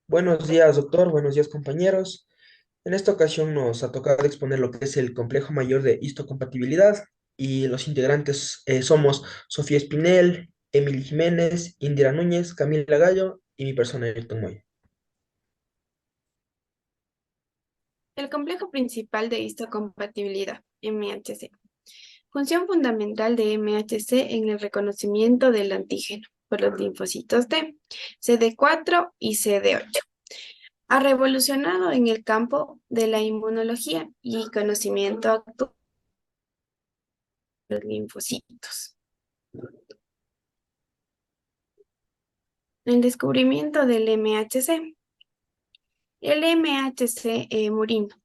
Buenos días, doctor. Buenos días, compañeros. En esta ocasión nos ha tocado exponer lo que es el complejo mayor de histocompatibilidad y los integrantes somos Sofía Espinel, Emily Jiménez, Indira Núñez, Camila Gallo y mi persona, Ayrton Moya. El complejo principal de histocompatibilidad, MHC. Función fundamental de MHC en el reconocimiento del antígeno por los linfocitos T, CD4 y CD8. Ha revolucionado en el campo de la inmunología y conocimiento actual de los linfocitos. El descubrimiento del MHC. El MHC Murino.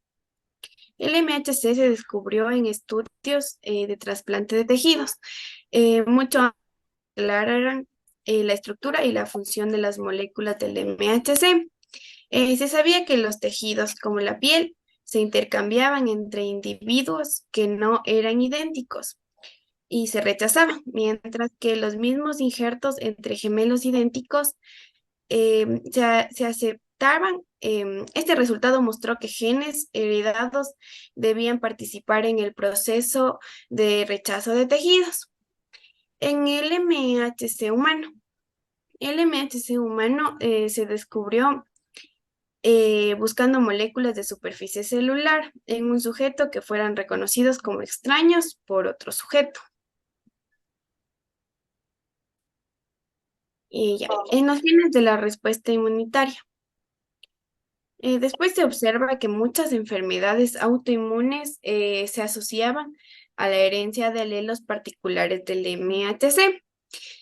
El MHC se descubrió en estudios de trasplante de tejidos. Mucho aclararan la estructura y la función de las moléculas del MHC. Se sabía que los tejidos, como la piel, se intercambiaban entre individuos que no eran idénticos y se rechazaban, mientras que los mismos injertos entre gemelos idénticos se aceptaban. Este resultado mostró que genes heredados debían participar en el proceso de rechazo de tejidos. En el MHC humano, el MHC humano se descubrió buscando moléculas de superficie celular en un sujeto que fueran reconocidos como extraños por otro sujeto. Y ya, en los genes de la respuesta inmunitaria. Después se observa que muchas enfermedades autoinmunes se asociaban a la herencia de alelos particulares del MHC,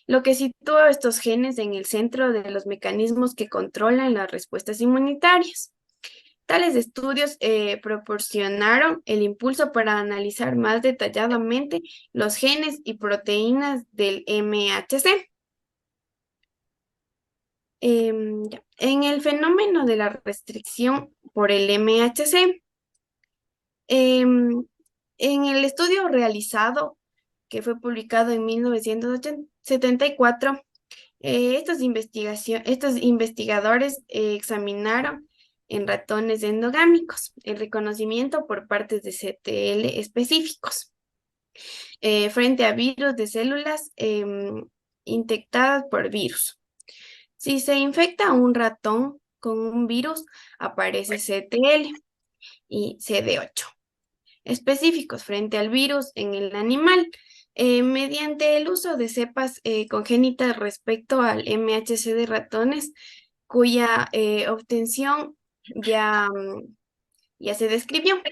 lo que sitúa a estos genes en el centro de los mecanismos que controlan las respuestas inmunitarias. Tales estudios proporcionaron el impulso para analizar más detalladamente los genes y proteínas del MHC. Ya. En el fenómeno de la restricción por el MHC, em, en el estudio realizado, que fue publicado en 1974, estos investigadores examinaron en ratones endogámicos el reconocimiento por partes de CTL específicos frente a virus de células infectadas por virus. Si se infecta a un ratón con un virus, aparece CTL y CD8 específicos frente al virus en el animal. Mediante el uso de cepas congénitas respecto al MHC de ratones, cuya obtención ya se describió.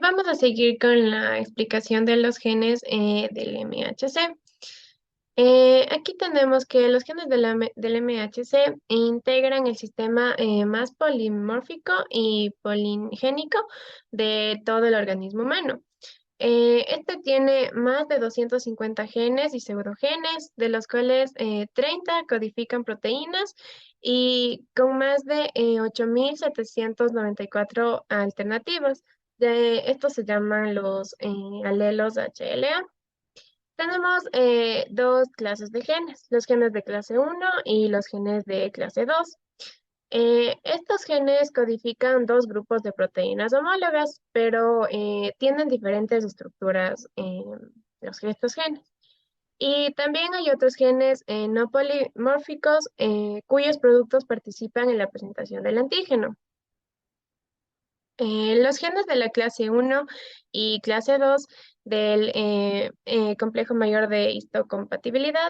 Vamos a seguir con la explicación de los genes del MHC. Aquí tenemos que los genes del MHC integran el sistema más polimórfico y poligénico de todo el organismo humano. Este tiene más de 250 genes y pseudogenes, de los cuales 30 codifican proteínas y con más de 8.794 alternativas. Estos se llaman los alelos HLA. Tenemos dos clases de genes, los genes de clase 1 y los genes de clase 2. Estos genes codifican dos grupos de proteínas homólogas, pero tienen diferentes estructuras estos genes. Y también hay otros genes no polimórficos cuyos productos participan en la presentación del antígeno. Los genes de la clase 1 y clase 2 del complejo mayor de histocompatibilidad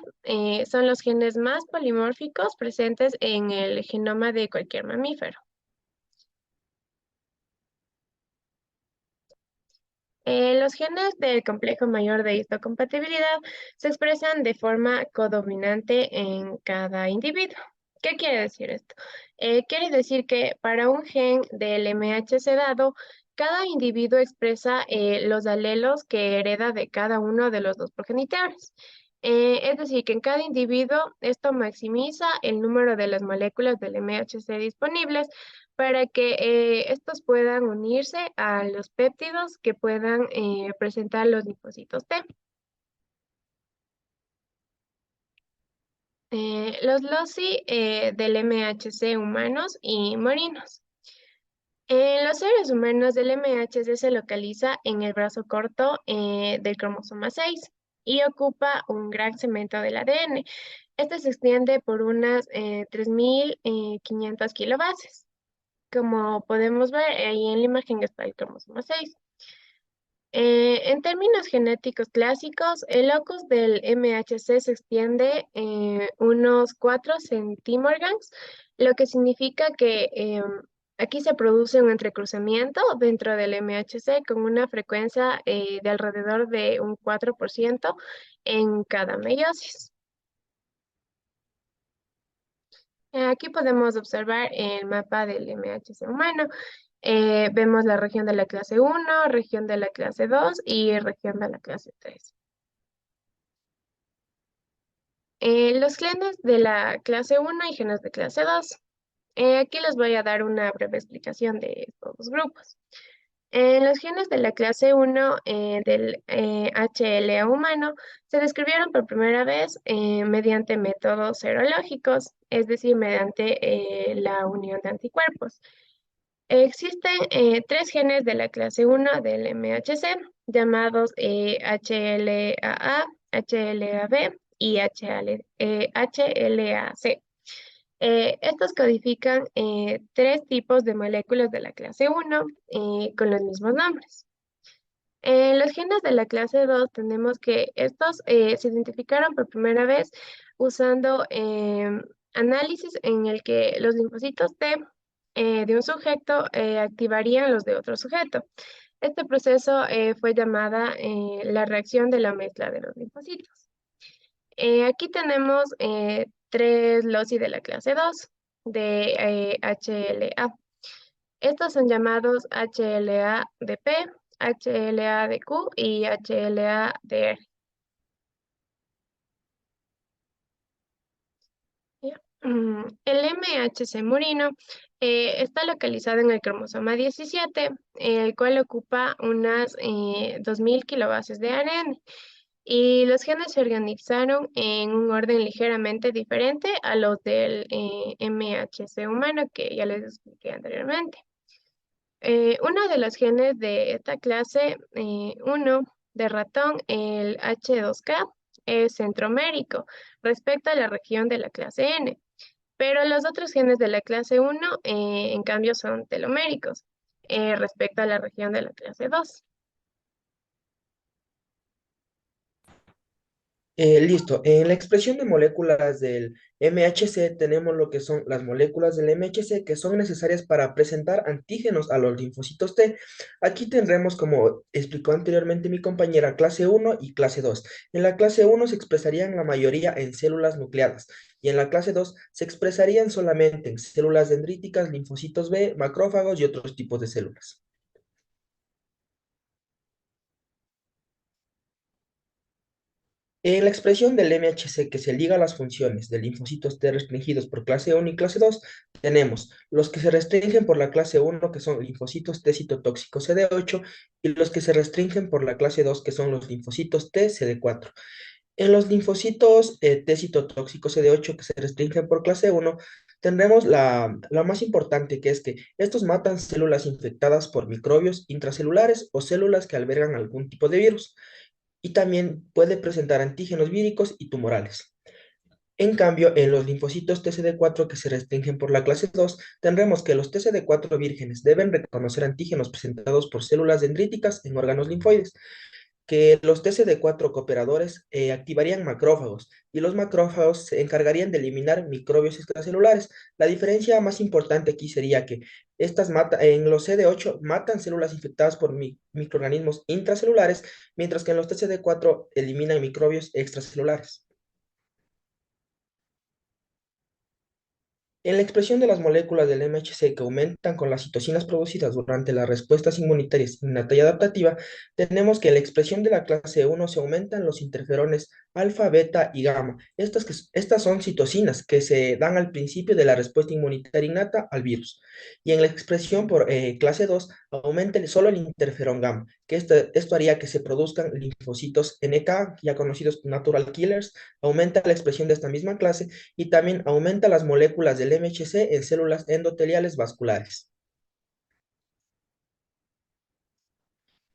son los genes más polimórficos presentes en el genoma de cualquier mamífero. Los genes del complejo mayor de histocompatibilidad se expresan de forma codominante en cada individuo. ¿Qué quiere decir esto? Quiere decir que para un gen del MHC dado, cada individuo expresa los alelos que hereda de cada uno de los dos progenitores. Es decir, que en cada individuo esto maximiza el número de las moléculas del MHC disponibles para que estos puedan unirse a los péptidos que puedan presentar los linfocitos T. Los loci del MHC humanos y morinos. En los seres humanos, el MHC se localiza en el brazo corto del cromosoma 6 y ocupa un gran segmento del ADN. Este se extiende por unas 3.500 kilobases. Como podemos ver, ahí en la imagen está el cromosoma 6. En términos genéticos clásicos, el locus del MHC se extiende unos 4 centimorgans, lo que significa que aquí se produce un entrecruzamiento dentro del MHC con una frecuencia de alrededor de un 4% en cada meiosis. Aquí podemos observar el mapa del MHC humano. Vemos la región de la clase 1, región de la clase 2 y región de la clase 3. Los genes de la clase 1 y genes de clase 2. Aquí les voy a dar una breve explicación de estos dos grupos. Los genes de la clase 1 del HLA humano se describieron por primera vez mediante métodos serológicos, es decir, mediante la unión de anticuerpos. Existen 3 genes de la clase 1 del MHC llamados HLA-A, HLA-B y HLA-C. Estos codifican 3 tipos de moléculas de la clase 1 con los mismos nombres. En los genes de la clase 2 tenemos que estos se identificaron por primera vez usando análisis en el que los linfocitos T de un sujeto activarían los de otro sujeto. Este proceso fue llamada la reacción de la mezcla de los linfocitos. Aquí tenemos 3 loci de la clase 2 de HLA. Estos son llamados HLA de P, HLA de Q y HLA de R. El MHC murino está localizado en el cromosoma 17, el cual ocupa unas 2.000 kilobases de ARN. Y los genes se organizaron en un orden ligeramente diferente a los del MHC humano, que ya les expliqué anteriormente. Uno de los genes de esta clase 1 de ratón, el H2K, es centromérico respecto a la región de la clase N, pero los otros genes de la clase 1, en cambio, son teloméricos respecto a la región de la clase 2. Listo. En la expresión de moléculas del MHC tenemos lo que son las moléculas del MHC que son necesarias para presentar antígenos a los linfocitos T. Aquí tendremos, como explicó anteriormente mi compañera, clase 1 y clase 2. En la clase 1 se expresarían la mayoría en células nucleadas y en la clase 2 se expresarían solamente en células dendríticas, linfocitos B, macrófagos y otros tipos de células. En la expresión del MHC que se liga a las funciones de linfocitos T restringidos por clase 1 y clase 2, tenemos los que se restringen por la clase 1, que son linfocitos T citotóxicos CD8, y los que se restringen por la clase 2, que son los linfocitos T CD4. En los linfocitos T citotóxicos CD8 que se restringen por clase 1, tendremos la más importante, que es que estos matan células infectadas por microbios intracelulares o células que albergan algún tipo de virus y también puede presentar antígenos víricos y tumorales. En cambio, en los linfocitos TCD4 que se restringen por la clase 2, tendremos que los TCD4 vírgenes deben reconocer antígenos presentados por células dendríticas en órganos linfoides, que los TCD4 cooperadores activarían macrófagos y los macrófagos se encargarían de eliminar microbios extracelulares. La diferencia más importante aquí sería que en los CD8 matan células infectadas por microorganismos intracelulares, mientras que en los TCD4 eliminan microbios extracelulares. En la expresión de las moléculas del MHC que aumentan con las citocinas producidas durante las respuestas inmunitarias innata y adaptativa, tenemos que en la expresión de la clase 1 se aumentan los interferones alfa, beta y gamma. Estas son citocinas que se dan al principio de la respuesta inmunitaria innata al virus. Y en la expresión por clase 2 aumenta solo el interferón gamma, que esto haría que se produzcan linfocitos NK, ya conocidos natural killers, aumenta la expresión de esta misma clase y también aumenta las moléculas del MHC en células endoteliales vasculares.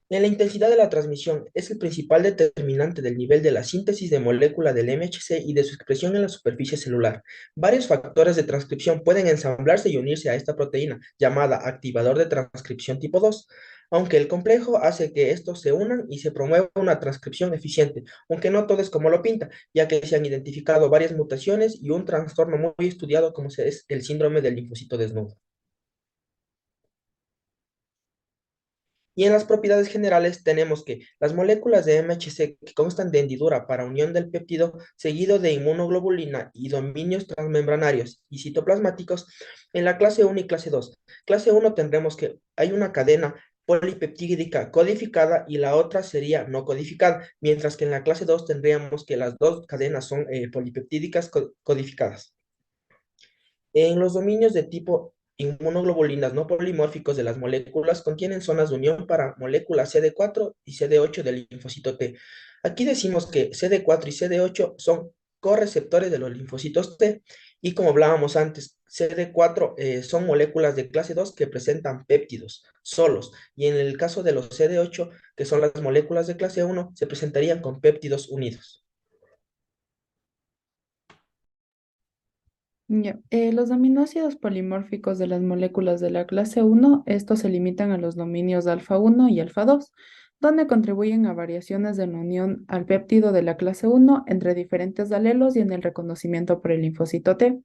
En la intensidad de la transmisión es el principal determinante del nivel de la síntesis de molécula del MHC y de su expresión en la superficie celular. Varios factores de transcripción pueden ensamblarse y unirse a esta proteína, llamada activador de transcripción tipo 2, aunque el complejo hace que estos se unan y se promueva una transcripción eficiente, aunque no todo es como lo pinta, ya que se han identificado varias mutaciones y un trastorno muy estudiado como es el síndrome del linfocito desnudo. Y en las propiedades generales tenemos que las moléculas de MHC que constan de hendidura para unión del péptido seguido de inmunoglobulina y dominios transmembranarios y citoplasmáticos en la clase 1 y clase 2. Clase 1 tendremos que hay una cadena polipeptídica codificada y la otra sería no codificada, mientras que en la clase 2 tendríamos que las dos cadenas son polipeptídicas codificadas. En los dominios de tipo inmunoglobulinas no polimórficos de las moléculas contienen zonas de unión para moléculas CD4 y CD8 del linfocito T. Aquí decimos que CD4 y CD8 son correceptores de los linfocitos T y como hablábamos antes, CD4 son moléculas de clase 2 que presentan péptidos solos y en el caso de los CD8, que son las moléculas de clase 1, se presentarían con péptidos unidos. Ya, los aminoácidos polimórficos de las moléculas de la clase 1, estos se limitan a los dominios alfa 1 y alfa 2, donde contribuyen a variaciones de la unión al péptido de la clase 1 entre diferentes alelos y en el reconocimiento por el linfocito T.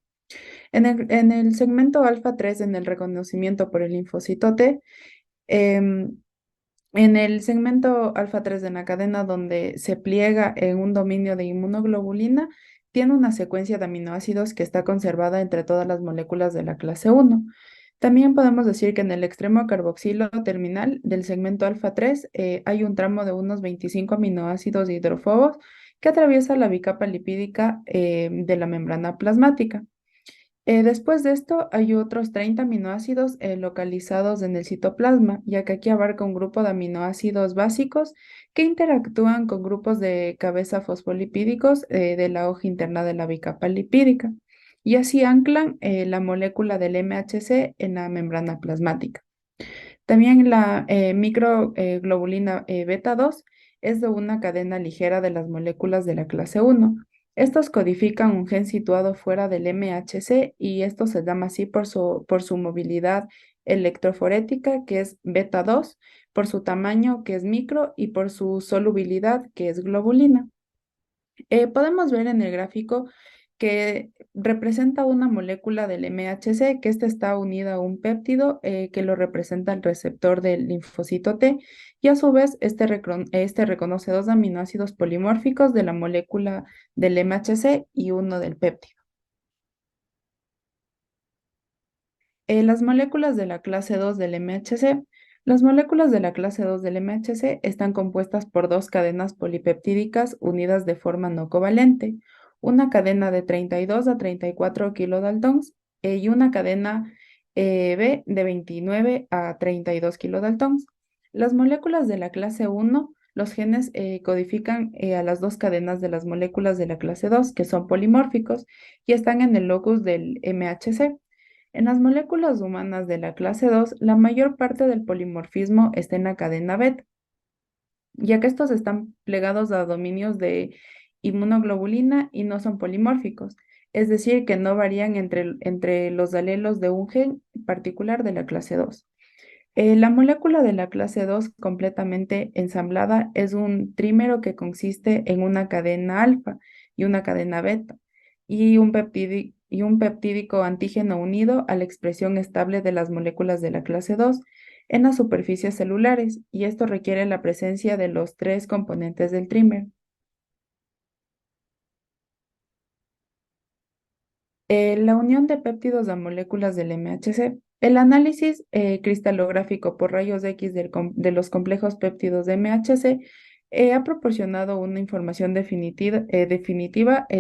En el segmento alfa 3, en el reconocimiento por el linfocito T, em, en el segmento alfa 3 de la cadena donde se pliega en un dominio de inmunoglobulina, tiene una secuencia de aminoácidos que está conservada entre todas las moléculas de la clase 1. También podemos decir que en el extremo carboxilo terminal del segmento alfa 3 hay un tramo de unos 25 aminoácidos hidrofobos que atraviesa la bicapa lipídica de la membrana plasmática. Después de esto, hay otros 30 aminoácidos localizados en el citoplasma, ya que aquí abarca un grupo de aminoácidos básicos que interactúan con grupos de cabeza fosfolipídicos de la hoja interna de la bicapa lipídica, y así anclan la molécula del MHC en la membrana plasmática. También la microglobulina beta 2 es de una cadena ligera de las moléculas de la clase 1. Estos codifican un gen situado fuera del MHC y esto se llama así por su movilidad electroforética, que es beta 2, por su tamaño, que es micro, y por su solubilidad, que es globulina. Podemos ver en el gráfico que representa una molécula del MHC, que esta está unida a un péptido que lo representa el receptor del linfocito T, y a su vez este reconoce dos aminoácidos polimórficos de la molécula del MHC y uno del péptido. Las moléculas de la clase 2 del MHC. Las moléculas de la clase 2 del MHC están compuestas por dos cadenas polipeptídicas unidas de forma no covalente, una cadena de 32 a 34 kilodaltons y una cadena B de 29 a 32 kilodaltons. Las moléculas de la clase 1, los genes codifican a las dos cadenas de las moléculas de la clase 2, que son polimórficos, y están en el locus del MHC. En las moléculas humanas de la clase 2, la mayor parte del polimorfismo está en la cadena beta, ya que estos están plegados a dominios de inmunoglobulina y no son polimórficos, es decir, que no varían entre los alelos de un gen particular de la clase 2. La molécula de la clase 2 completamente ensamblada es un trímero que consiste en una cadena alfa y una cadena beta y un peptídico antígeno unido a la expresión estable de las moléculas de la clase 2 en las superficies celulares, y esto requiere la presencia de los tres componentes del trímero. La unión de péptidos a moléculas del MHC. El análisis cristalográfico por rayos X de los complejos péptidos de MHC Ha proporcionado una información definitiva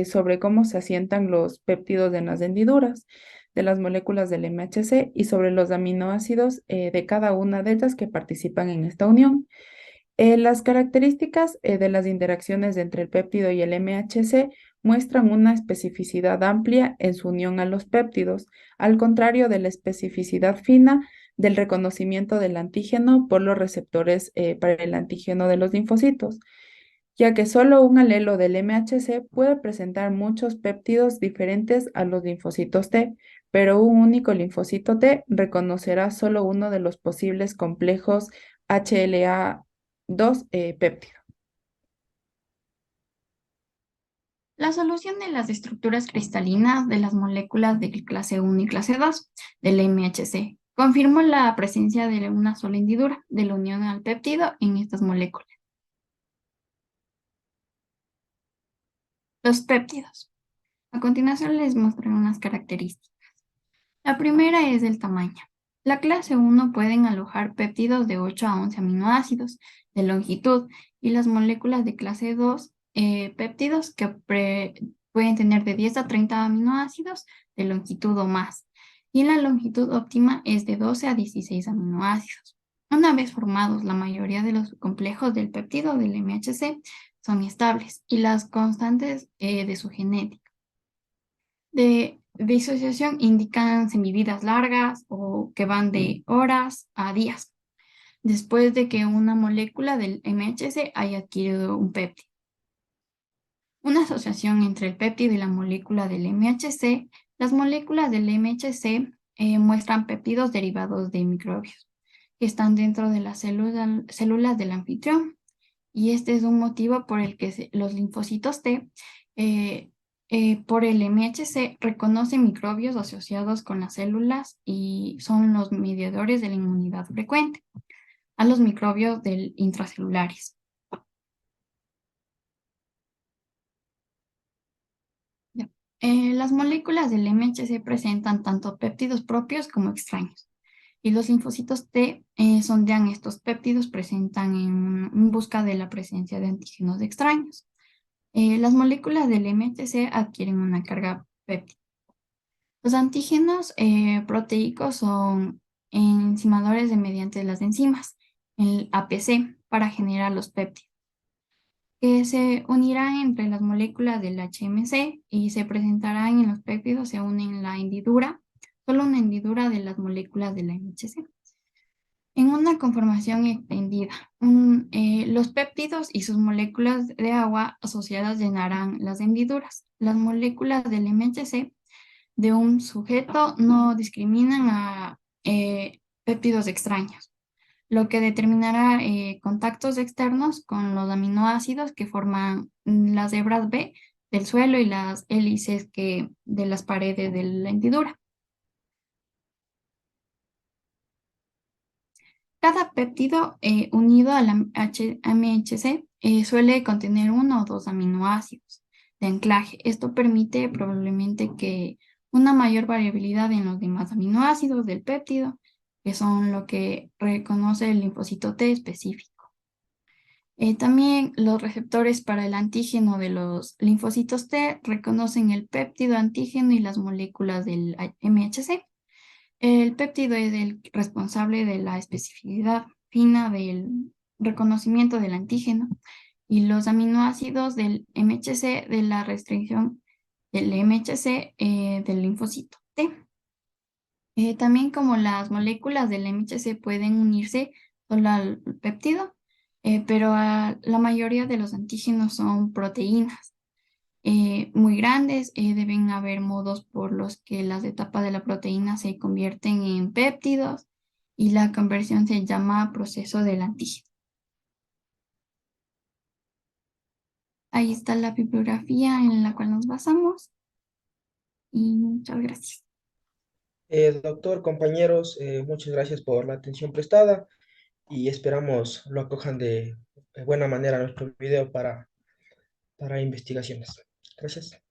sobre cómo se asientan los péptidos en las hendiduras de las moléculas del MHC y sobre los aminoácidos de cada una de ellas que participan en esta unión. Las características de las interacciones entre el péptido y el MHC muestran una especificidad amplia en su unión a los péptidos, al contrario de la especificidad fina del reconocimiento del antígeno por los receptores para el antígeno de los linfocitos, ya que solo un alelo del MHC puede presentar muchos péptidos diferentes a los linfocitos T, pero un único linfocito T reconocerá solo uno de los posibles complejos HLA-2 péptido. La solución de las estructuras cristalinas de las moléculas de clase 1 y clase 2 del MHC confirmó la presencia de una sola hendidura de la unión al péptido en estas moléculas. Los péptidos. A continuación les mostraré unas características. La primera es el tamaño. La clase 1 pueden alojar péptidos de 8 a 11 aminoácidos de longitud y las moléculas de clase 2, péptidos que pueden tener de 10 a 30 aminoácidos de longitud o más. Y la longitud óptima es de 12 a 16 aminoácidos. Una vez formados, la mayoría de los complejos del péptido del MHC son estables y las constantes de su genética de disociación indican semividas largas o que van de horas a días después de que una molécula del MHC haya adquirido un péptido. Una asociación entre el péptido y la molécula del MHC. Las moléculas del MHC muestran péptidos derivados de microbios que están dentro de las células del anfitrión. Y este es un motivo por el que los linfocitos T por el MHC reconocen microbios asociados con las células y son los mediadores de la inmunidad frecuente a los microbios intracelulares. Las moléculas del MHC presentan tanto péptidos propios como extraños. Y los linfocitos T sondean estos péptidos, presentan en busca de la presencia de antígenos extraños. Las moléculas del MHC adquieren una carga péptica. Los antígenos proteicos son enzimadores mediante las enzimas, el APC, para generar los péptidos, que se unirán entre las moléculas del HMC y se presentarán en los péptidos, se unen la hendidura, solo una hendidura de las moléculas de la MHC. En una conformación extendida, los péptidos y sus moléculas de agua asociadas llenarán las hendiduras. Las moléculas del MHC de un sujeto no discriminan a péptidos extraños, lo que determinará contactos externos con los aminoácidos que forman las hebras B del suelo y las hélices de las paredes de la hendidura. Cada péptido unido al MHC suele contener uno o dos aminoácidos de anclaje. Esto permite probablemente que una mayor variabilidad en los demás aminoácidos del péptido, que son lo que reconoce el linfocito T específico. También los receptores para el antígeno de los linfocitos T reconocen el péptido antígeno y las moléculas del MHC. El péptido es el responsable de la especificidad fina del reconocimiento del antígeno y los aminoácidos del MHC de la restricción del MHC del linfocito T. También como las moléculas del MHC pueden unirse solo al péptido, pero la mayoría de los antígenos son proteínas. Muy grandes, deben haber modos por los que las etapas de la proteína se convierten en péptidos y la conversión se llama proceso del antígeno. Ahí está la bibliografía en la cual nos basamos y muchas gracias. Doctor, compañeros, muchas gracias por la atención prestada y esperamos lo acojan de buena manera nuestro video para investigaciones. Gracias.